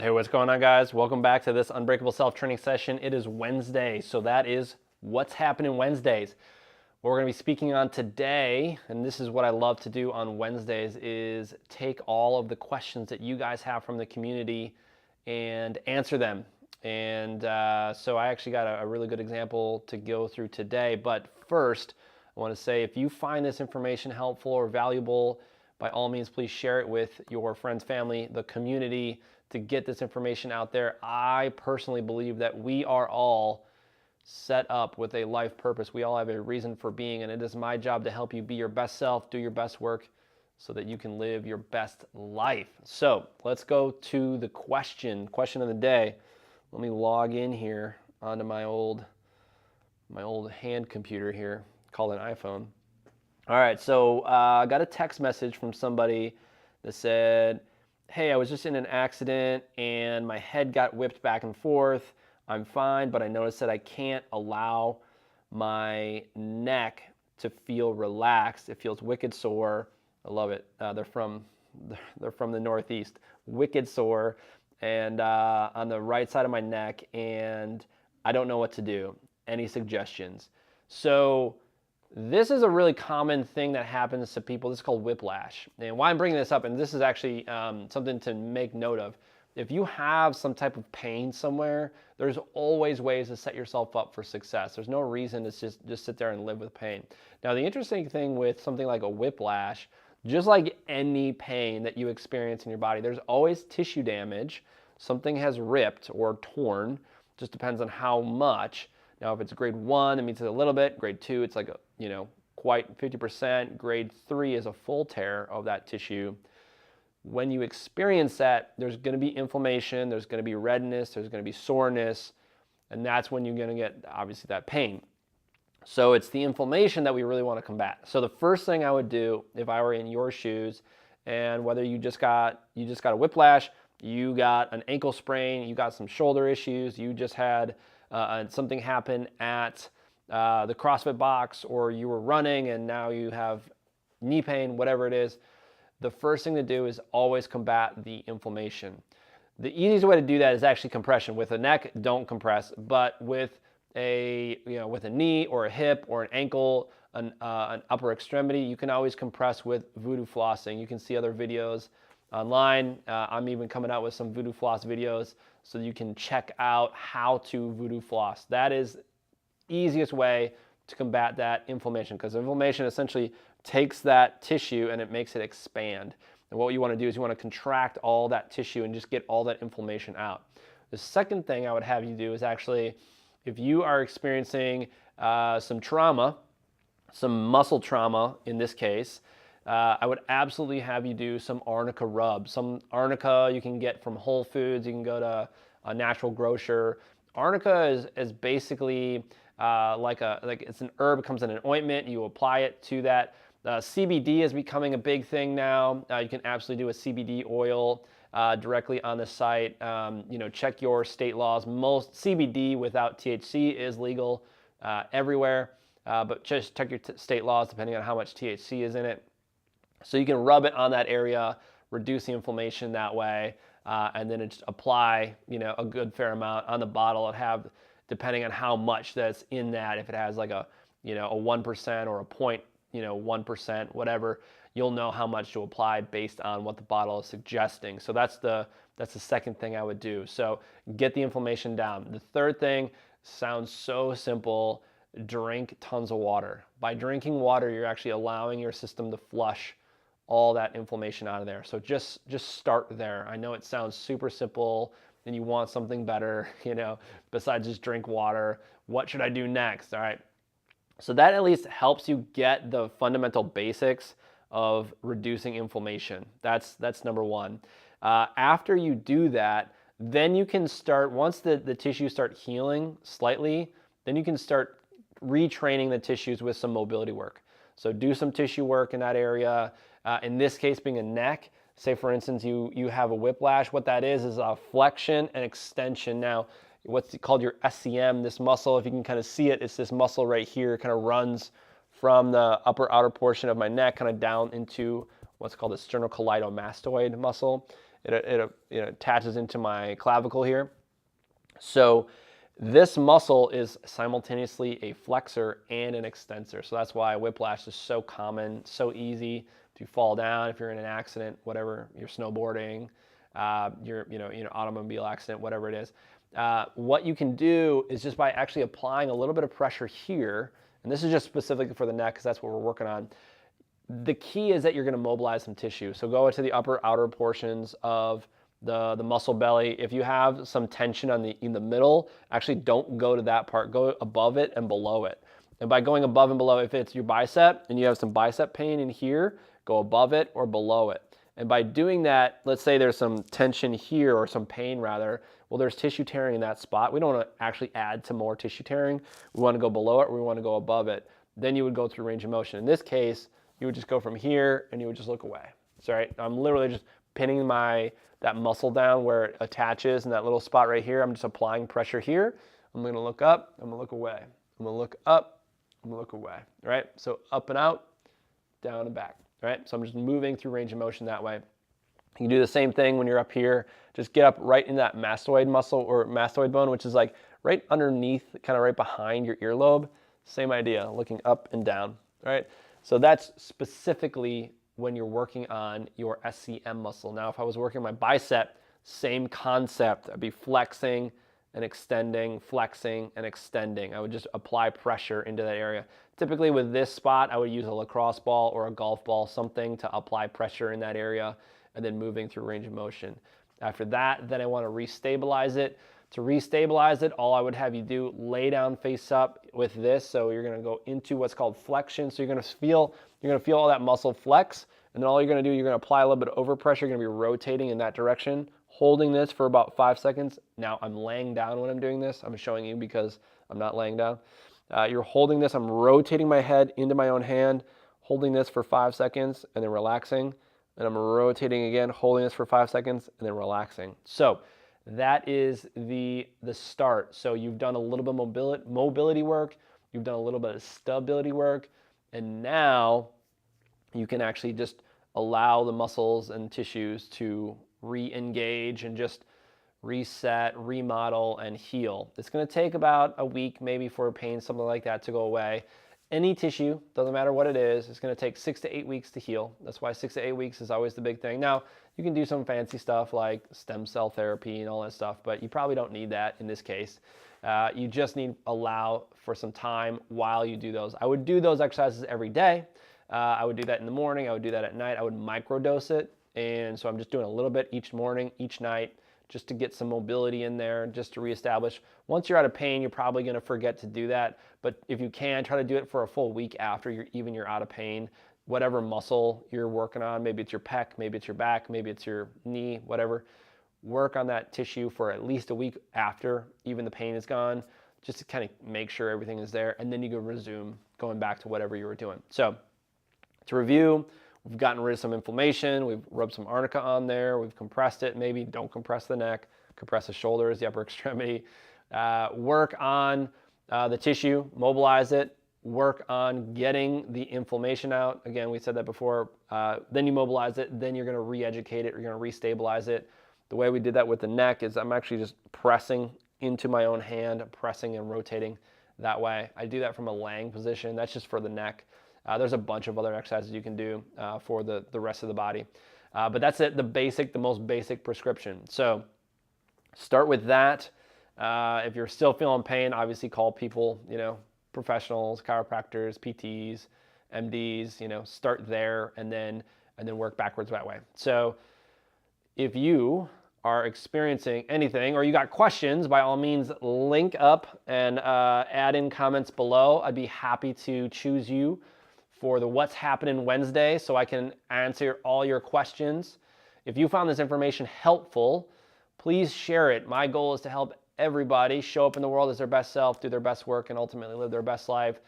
Hey, what's going on, guys? Welcome back to this Unbreakable Self-Training session. It is Wednesday, so that is what's happening Wednesdays. What we're going to be speaking on today, and this is what I love to do on Wednesdays, is take all of the questions that you guys have from the community and answer them. And so I actually got a really good example to go through today. But first, I want to say if you find this information helpful or valuable, by all means, please share it with your friends, family, the community to get this information out there. I personally believe that we are all set up with a life purpose. We all have a reason for being, and it is my job to help you be your best self, do your best work so that you can live your best life. So let's go to the question of the day. Let me log in here onto my old hand computer here, called an iPhone. All right, so I got a text message from somebody that said, hey, I was just in an accident and my head got whipped back and forth. I'm fine, but I noticed that I can't allow my neck to feel relaxed. It feels wicked sore. I love it. They're from the Northeast. Wicked sore, and on the right side of my neck, and I don't know what to do. Any suggestions? So this is a really common thing that happens to people. This is called whiplash. And why I'm bringing this up, and this is actually something to make note of. If you have some type of pain somewhere, there's always ways to set yourself up for success. There's no reason to just sit there and live with pain. Now, the interesting thing with something like a whiplash, just like any pain that you experience in your body, there's always tissue damage. Something has ripped or torn, just depends on how much. Now, if it's grade 1, it means it's a little bit. Grade 2, it's like, quite 50%. Grade 3 is a full tear of that tissue. When you experience that, there's going to be inflammation, there's going to be redness, there's going to be soreness, and that's when you're going to get, obviously, that pain. So it's the inflammation that we really want to combat. So the first thing I would do if I were in your shoes, and whether you just got a whiplash, you got an ankle sprain, you got some shoulder issues, you just had something happen at the CrossFit box, or you were running and now you have knee pain, whatever it is, the first thing to do is always combat the inflammation. The easiest way to do that is actually compression. With a neck, don't compress, but with with a knee or a hip or an ankle, an upper extremity, you can always compress with voodoo flossing. You can see other videos online. I'm even coming out with some voodoo floss videos so you can check out how to voodoo floss. That is the easiest way to combat that inflammation, because inflammation essentially takes that tissue and it makes it expand. And what you want to do is you want to contract all that tissue and just get all that inflammation out. The second thing I would have you do is actually, if you are experiencing some trauma, some muscle trauma in this case, I would absolutely have you do some arnica rub. Some arnica you can get from Whole Foods. You can go to a natural grocer. Arnica is basically like it's an herb. It comes in an ointment. You apply it to that. CBD is becoming a big thing now. You can absolutely do a CBD oil directly on the site. Check your state laws. Most CBD without THC is legal everywhere, but just check your state laws depending on how much THC is in it. So you can rub it on that area, reduce the inflammation that way, and then just apply, a good fair amount on the bottle. And have, depending on how much that's in that, if it has like a 1% or a 0.1%, whatever, you'll know how much to apply based on what the bottle is suggesting. So that's the second thing I would do. So get the inflammation down. The third thing sounds so simple. Drink tons of water. By drinking water, you're actually allowing your system to flush all that inflammation out of there. So just start there. I know it sounds super simple and you want something better, besides just drink water. What should I do next? All right. So that at least helps you get the fundamental basics of reducing inflammation. That's number one. After you do that, then you can start, once the tissues start healing slightly, then you can start retraining the tissues with some mobility work. So do some tissue work in that area. In this case being a neck, say for instance you have a whiplash, what that is a flexion and extension. Now, what's called your SCM, this muscle, if you can kind of see it, it's this muscle right here, kind of runs from the upper outer portion of my neck kind of down into what's called the sternocleidomastoid muscle. it attaches into my clavicle here. So this muscle is simultaneously a flexor and an extensor. So that's why whiplash is so common, so easy. If you fall down, if you're in an accident, whatever, you're snowboarding, you're automobile accident, whatever it is. What you can do is just by actually applying a little bit of pressure here, and this is just specifically for the neck because that's what we're working on. The key is that you're going to mobilize some tissue. So go into the upper outer portions of the muscle belly. If you have some tension in the middle, actually don't go to that part. Go above it and below it. And by going above and below, if it's your bicep and you have some bicep pain in here, go above it or below it. And by doing that, let's say there's some tension here or some pain rather, well, there's tissue tearing in that spot. We don't want to actually add to more tissue tearing. We want to go below it or we want to go above it. Then you would go through range of motion. In this case, you would just go from here and you would just look away. So right, I'm literally just pinning that muscle down where it attaches in that little spot right here. I'm just applying pressure here. I'm going to look up, I'm going to look away. I'm going to look up, I'm going to look away, right? So up and out, down and back, right? So I'm just moving through range of motion that way. You can do the same thing when you're up here. Just get up right in that mastoid muscle or mastoid bone, which is like right underneath, kind of right behind your earlobe. Same idea, looking up and down, right? So that's specifically when you're working on your SCM muscle. Now, if I was working my bicep, same concept. I'd be flexing and extending, flexing and extending. I would just apply pressure into that area. Typically with this spot, I would use a lacrosse ball or a golf ball, something to apply pressure in that area and then moving through range of motion. After that, then I want to restabilize it. To restabilize it, all I would have you do, lay down face up with this. So you're going to go into what's called flexion. So you're going to feel all that muscle flex. And then all you're going to do, you're going to apply a little bit of overpressure. You're going to be rotating in that direction, holding this for about 5 seconds. Now I'm laying down when I'm doing this. I'm showing you because I'm not laying down. You're holding this. I'm rotating my head into my own hand, holding this for 5 seconds and then relaxing. And I'm rotating again, holding this for 5 seconds and then relaxing. So that is the start. So you've done a little bit of mobility work, you've done a little bit of stability work, and now you can actually just allow the muscles and tissues to re-engage and just reset, remodel, and heal. It's going to take about a week maybe for pain, something like that, to go away. Any tissue, doesn't matter what it is, it's going to take 6 to 8 weeks to heal. That's why 6 to 8 weeks is always the big thing. Now, you can do some fancy stuff like stem cell therapy and all that stuff, but you probably don't need that in this case. You just need to allow for some time while you do those. I would do those exercises every day. I would do that in the morning. I would do that at night. I would microdose it. And so I'm just doing a little bit each morning, each night, just to get some mobility in there, just to reestablish. Once you're out of pain, you're probably going to forget to do that. But if you can, try to do it for a full week after you're out of pain. Whatever muscle you're working on, maybe it's your pec, maybe it's your back, maybe it's your knee, whatever. Work on that tissue for at least a week after even the pain is gone, just to kind of make sure everything is there. And then you can resume going back to whatever you were doing. So to review, we've gotten rid of some inflammation. We've rubbed some arnica on there. We've compressed it. Maybe don't compress the neck. Compress the shoulders, the upper extremity. Work on the tissue. Mobilize it. Work on getting the inflammation out. Again, we said that before. Then you mobilize it. Then you're going to re-educate it. You're going to restabilize it. The way we did that with the neck is I'm actually just pressing into my own hand, pressing and rotating that way. I do that from a laying position. That's just for the neck. There's a bunch of other exercises you can do for the rest of the body. But that's it, the most basic prescription. So start with that. If you're still feeling pain, obviously call people, professionals, chiropractors, PTs, MDs, start there and then work backwards that way. So if you are experiencing anything or you got questions, by all means, link up and add in comments below. I'd be happy to choose you for the What's Happening Wednesday so I can answer all your questions. If you found this information helpful, please share it. My goal is to help everybody show up in the world as their best self, do their best work, and ultimately live their best life.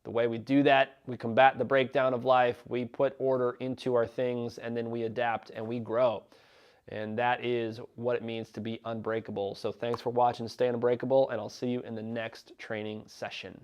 The way we do that, we combat the breakdown of life, we put order into our things, and then we adapt and we grow. And that is what it means to be unbreakable. So thanks for watching Stay Unbreakable, and I'll see you in the next training session.